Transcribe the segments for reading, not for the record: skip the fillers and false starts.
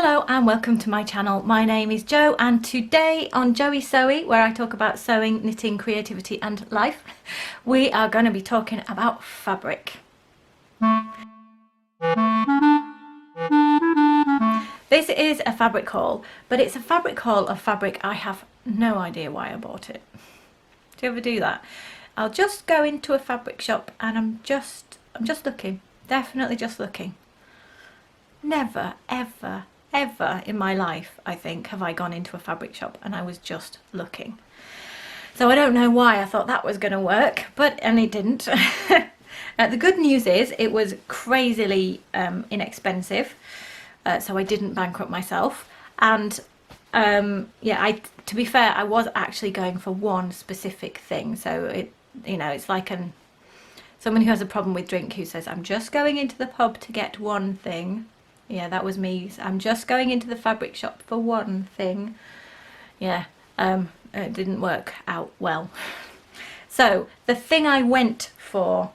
Hello and welcome to my channel. My name is Jo and today on Joey Sewy, where I talk about sewing, knitting, creativity and life, we are going to be talking about fabric. This is a fabric haul, but it's a fabric haul of fabric I have no idea why I bought it. Do you ever do that? I'll just go into a fabric shop and I'm just looking, definitely just looking. Never, ever in my life, I think, have I gone into a fabric shop and I was just looking. So I don't know why I thought that was going to work, and it didn't. The good news is it was crazily inexpensive, so I didn't bankrupt myself. And yeah, to be fair, I was actually going for one specific thing. So it's like someone who has a problem with drink who says, I'm just going into the pub to get one thing. Yeah, that was me. I'm just going into the fabric shop for one thing. Yeah, it didn't work out well. So the thing I went for,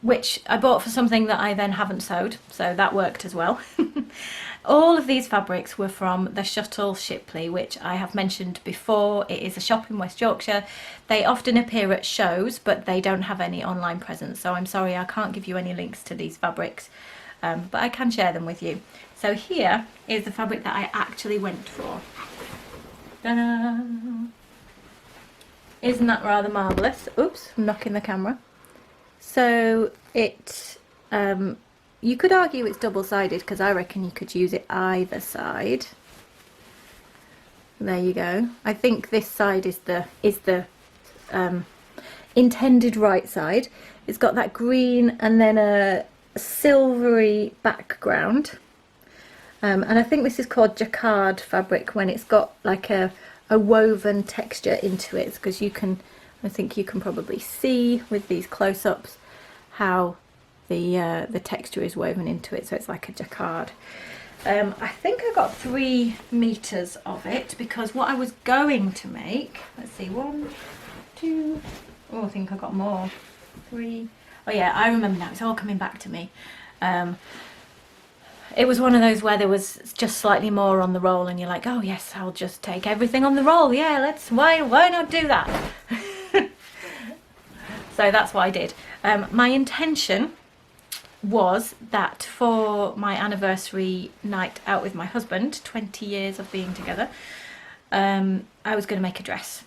which I bought for something that I then haven't sewed, so that worked as well. All of these fabrics were from the Shuttle Shipley, which I have mentioned before. It is a shop in West Yorkshire. They often appear at shows, but they don't have any online presence. So I'm sorry, I can't give you any links to these fabrics. But I can share them with you. So here is the fabric that I actually went for. Ta-da! Isn't that rather marvellous? Oops, I'm knocking the camera. So you could argue it's double-sided because I reckon you could use it either side. There you go. I think this side is the intended right side. It's got that green and then a silvery background, and I think this is called jacquard fabric when it's got like a woven texture into it, because I think you can probably see with these close-ups how the texture is woven into it, so it's like a jacquard. I think I got 3 meters of it, because what I was going to make, let's see, 1, 2, oh, I think I got more, 3. Oh yeah, I remember now, it's all coming back to me. It was one of those where there was just slightly more on the roll and you're like, oh yes, I'll just take everything on the roll. Yeah, why not do that? So that's what I did. My intention was that for my anniversary night out with my husband, 20 years of being together, I was going to make a dress.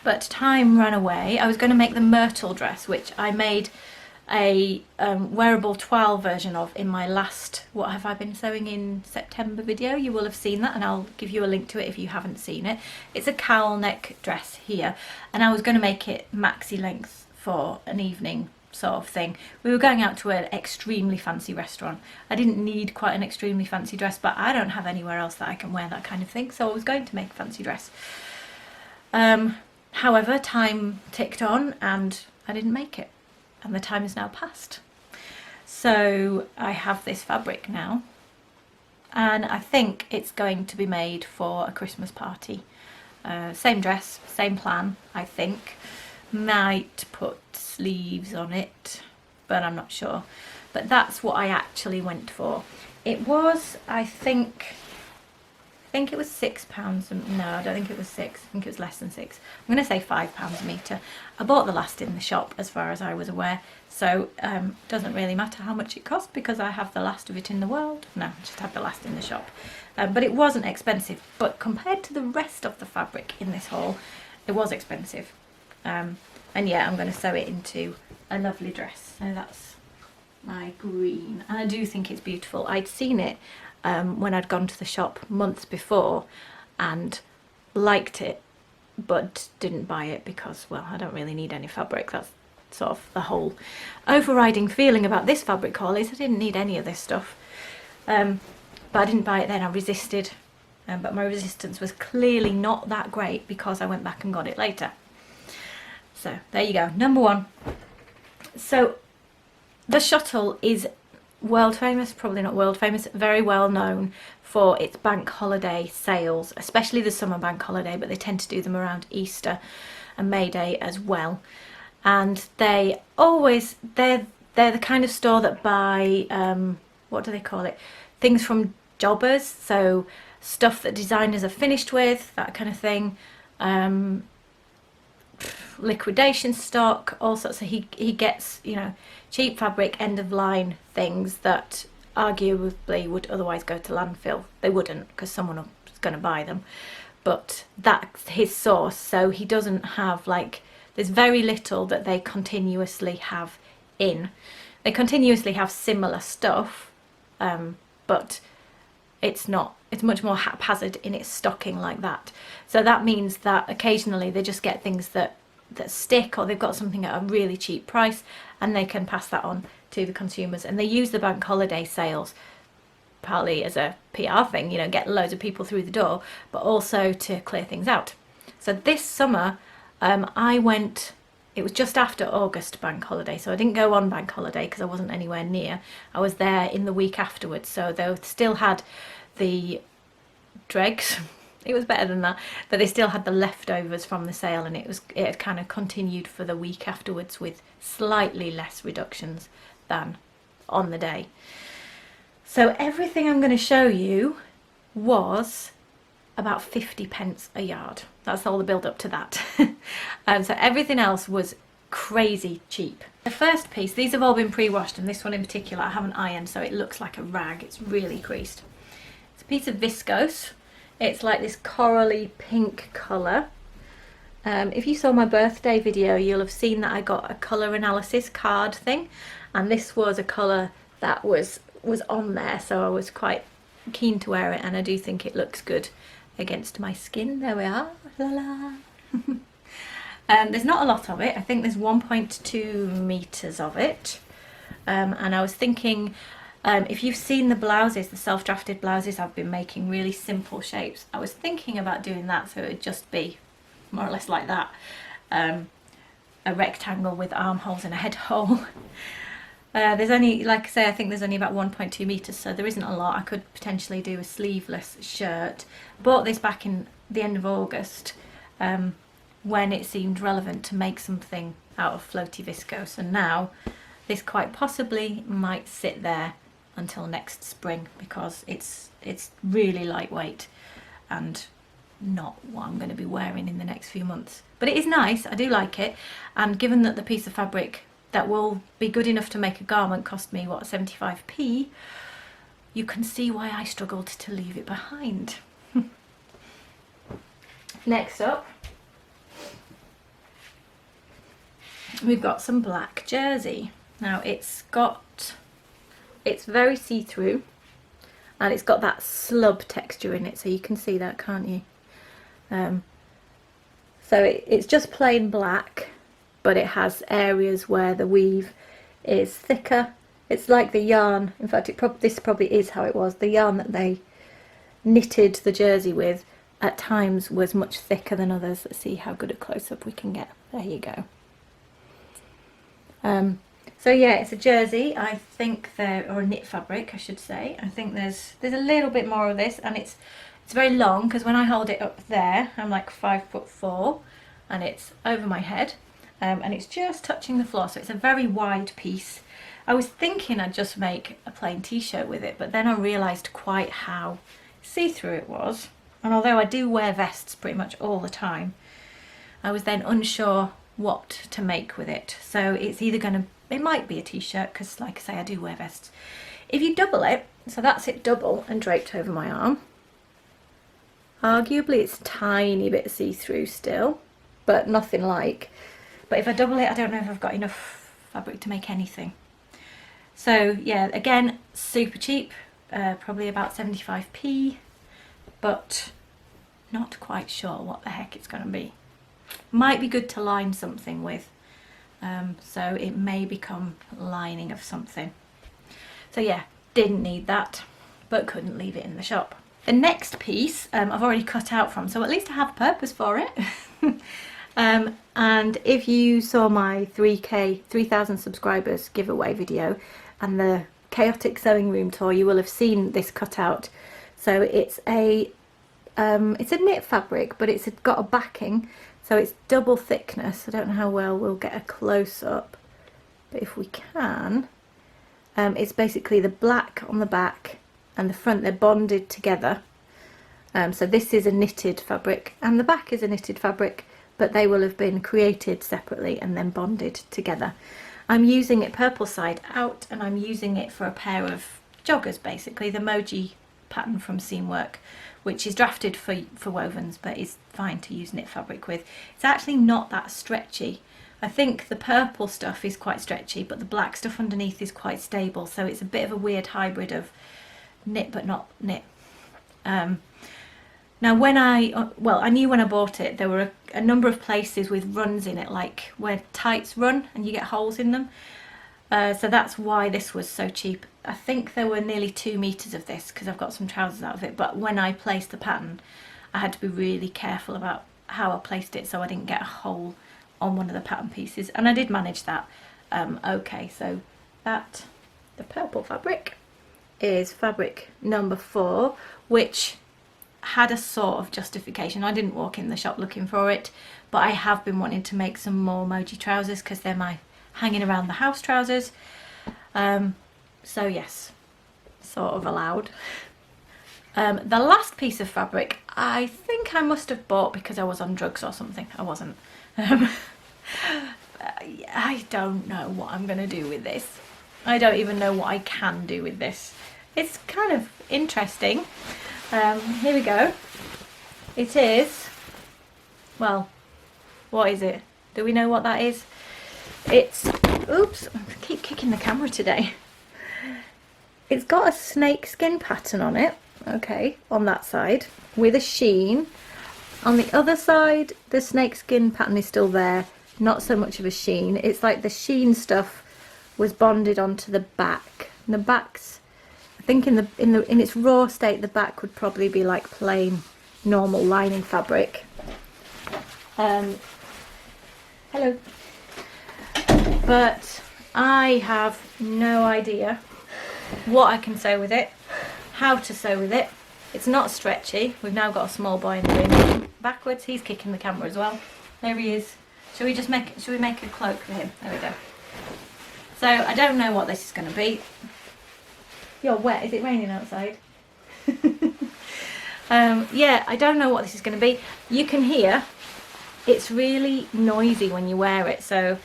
But time ran away. I was going to make the myrtle dress, which I made a wearable toile version of in my last What Have I Been Sewing in September video. You will have seen that, and I'll give you a link to it if you haven't seen it. It's a cowl neck dress here, and I was going to make it maxi length for an evening sort of thing. We were going out to an extremely fancy restaurant. I didn't need quite an extremely fancy dress, but I don't have anywhere else that I can wear that kind of thing, so I was going to make a fancy dress. However, time ticked on and I didn't make it, and the time is now passed. So I have this fabric now, and I think it's going to be made for a Christmas party. Same dress, same plan, I think. Might put sleeves on it, but I'm not sure. But that's what I actually went for. It was, I think it was £6. No, I don't think it was 6. I think it was less than 6. I'm going to say £5 a metre. I bought the last in the shop as far as I was aware, so it doesn't really matter how much it cost because I have the last of it in the world. No, I just had the last in the shop. But it wasn't expensive, but compared to the rest of the fabric in this haul, it was expensive. And yeah, I'm going to sew it into a lovely dress. So that's my green, and I do think it's beautiful. I'd seen it when I'd gone to the shop months before and liked it, but didn't buy it because, well, I don't really need any fabric. That's sort of the whole overriding feeling about this fabric haul, is I didn't need any of this stuff. But I didn't buy it then. I resisted, but my resistance was clearly not that great because I went back and got it later. So there you go, number 1. So the Shuttle is world famous, probably not world famous, very well known for its bank holiday sales, especially the summer bank holiday, but they tend to do them around Easter and May Day as well. And they're the kind of store that buy, what do they call it? Things from jobbers, so stuff that designers are finished with, that kind of thing. Liquidation stock, all sorts. So he gets, you know, cheap fabric, end of line things that arguably would otherwise go to landfill. They wouldn't, because someone was going to buy them, but that's his source. So he doesn't have, like, there's very little that they continuously have in. They continuously have similar stuff, but it's much more haphazard in its stocking like that. So that means that occasionally they just get things that stick, or they've got something at a really cheap price and they can pass that on to the consumers. And they use the bank holiday sales partly as a PR thing, you know, get loads of people through the door, but also to clear things out. So this summer I went, it was just after August bank holiday, so I didn't go on bank holiday because I wasn't anywhere near. I was there in the week afterwards, so they still had the dregs. It was better than that, but they still had the leftovers from the sale, and it had kind of continued for the week afterwards with slightly less reductions than on the day. So everything I'm going to show you was about 50p a yard. That's all the build up to that. So everything else was crazy cheap. The first piece, these have all been pre-washed, and this one in particular I haven't ironed, so it looks like a rag. It's really creased. It's a piece of viscose. It's like this corally pink colour. If you saw my birthday video, you'll have seen that I got a colour analysis card thing, and this was a colour that was on there, so I was quite keen to wear it, and I do think it looks good against my skin. There we are. La la. There's not a lot of it. I think there's 1.2 meters of it, and I was thinking, if you've seen the blouses, the self-drafted blouses I've been making, really simple shapes, I was thinking about doing that, so it would just be more or less like that, a rectangle with armholes and a head hole. There's only, like I say, I think there's only about 1.2 meters, so there isn't a lot. I could potentially do a sleeveless shirt. Bought this back in the end of August, when it seemed relevant to make something out of floaty viscose, and now this quite possibly might sit there until next spring, because it's really lightweight and not what I'm going to be wearing in the next few months. But it is nice, I do like it, and given that the piece of fabric that will be good enough to make a garment cost me, what, 75p, you can see why I struggled to leave it behind. Next up, we've got some black jersey. Now it's very see-through, and it's got that slub texture in it, so you can see that, can't you? So it's just plain black, but it has areas where the weave is thicker. It's like the yarn, in fact this probably is how it was, the yarn that they knitted the jersey with at times was much thicker than others. Let's see how good a close-up we can get. There you go. So yeah, it's a jersey, I think, or a knit fabric I should say. I think there's a little bit more of this, and it's very long, because when I hold it up there I'm like 5'4", and it's over my head, and it's just touching the floor, so it's a very wide piece. I was thinking I'd just make a plain t-shirt with it, but then I realised quite how see-through it was, and although I do wear vests pretty much all the time, I was then unsure what to make with it. So it's either it might be a t-shirt, because like I say, I do wear vests. If you double it, so that's it double and draped over my arm, arguably it's a tiny bit see-through still, but nothing like. But if I double it, I don't know if I've got enough fabric to make anything. So yeah, again, super cheap, probably about 75p, but not quite sure what the heck it's going to be. Might be good to line something with, so it may become lining of something. So yeah, didn't need that, but couldn't leave it in the shop. The next piece I've already cut out from, so at least I have a purpose for it. And if you saw my 3,000 subscribers giveaway video and the chaotic sewing room tour, you will have seen this cut out. So it's a knit fabric, but it's got a backing, so it's double thickness. I don't know how well we'll get a close-up, but if we can, it's basically the black on the back and the front, they're bonded together. So this is a knitted fabric and the back is a knitted fabric, but they will have been created separately and then bonded together. I'm using it purple side out, and I'm using it for a pair of joggers, basically, the Moji pattern from Seamwork, which is drafted for wovens but is fine to use knit fabric with. It's actually not that stretchy. I think the purple stuff is quite stretchy, but the black stuff underneath is quite stable, so it's a bit of a weird hybrid of knit but not knit. Now when I knew when I bought it there were a number of places with runs in it, like where tights run and you get holes in them. So that's why this was so cheap. I think there were nearly 2 meters of this because I've got some trousers out of it, but when I placed the pattern I had to be really careful about how I placed it so I didn't get a hole on one of the pattern pieces, and I did manage that okay. So that, the purple fabric, is fabric number 4, which had a sort of justification. I didn't walk in the shop looking for it, but I have been wanting to make some more Moji trousers because they're my hanging around the house trousers. So yes, sort of allowed. The last piece of fabric I think I must have bought because I was on drugs or something. I wasn't. I don't know what I'm going to do with this. I don't even know what I can do with this. It's kind of interesting. Here we go. It is, well, what is it? Do we know what that is? It's, oops, I keep kicking the camera today. It's got a snake skin pattern on it, okay, on that side, with a sheen. On the other side, the snake skin pattern is still there, not so much of a sheen. It's like the sheen stuff was bonded onto the back. And the back's, I think in its raw state, the back would probably be like plain, normal lining fabric. Hello. But I have no idea what I can sew with it, how to sew with it. It's not stretchy. We've now got a small boy in the room. Backwards, he's kicking the camera as well. There he is. Should we make a cloak for him? There we go. So I don't know what this is going to be. You're wet. Is it raining outside? Yeah, I don't know what this is going to be. You can hear it's really noisy when you wear it, so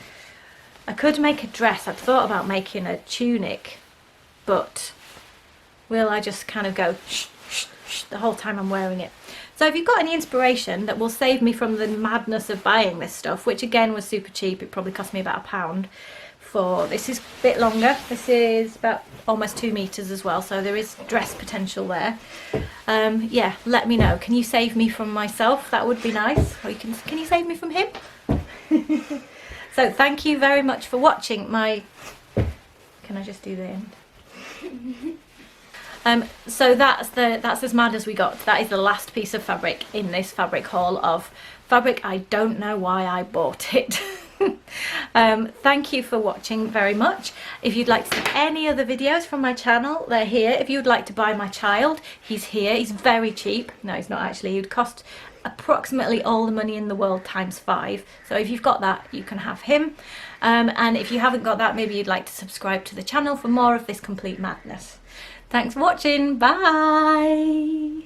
I could make a dress. I'd thought about making a tunic, but will I just kind of go shh, shh, shh the whole time I'm wearing it? So if you've got any inspiration that will save me from the madness of buying this stuff, which again was super cheap, it probably cost me about £1 for, this is a bit longer, this is about almost 2 meters as well, so there is dress potential there. Yeah, let me know. Can you save me from myself? That would be nice. Or can you save me from him? So thank you very much for watching my, can I just do the end? So that's as mad as we got. That is the last piece of fabric in this fabric haul of fabric. I don't know why I bought it. Thank you for watching very much. If you'd like to see any other videos from my channel, they're here. If you'd like to buy my child, he's here. He's very cheap. No, he's not actually. He would cost approximately all the money in the world times 5. So if you've got that, you can have him. And if you haven't got that, maybe you'd like to subscribe to the channel for more of this complete madness. Thanks for watching. Bye.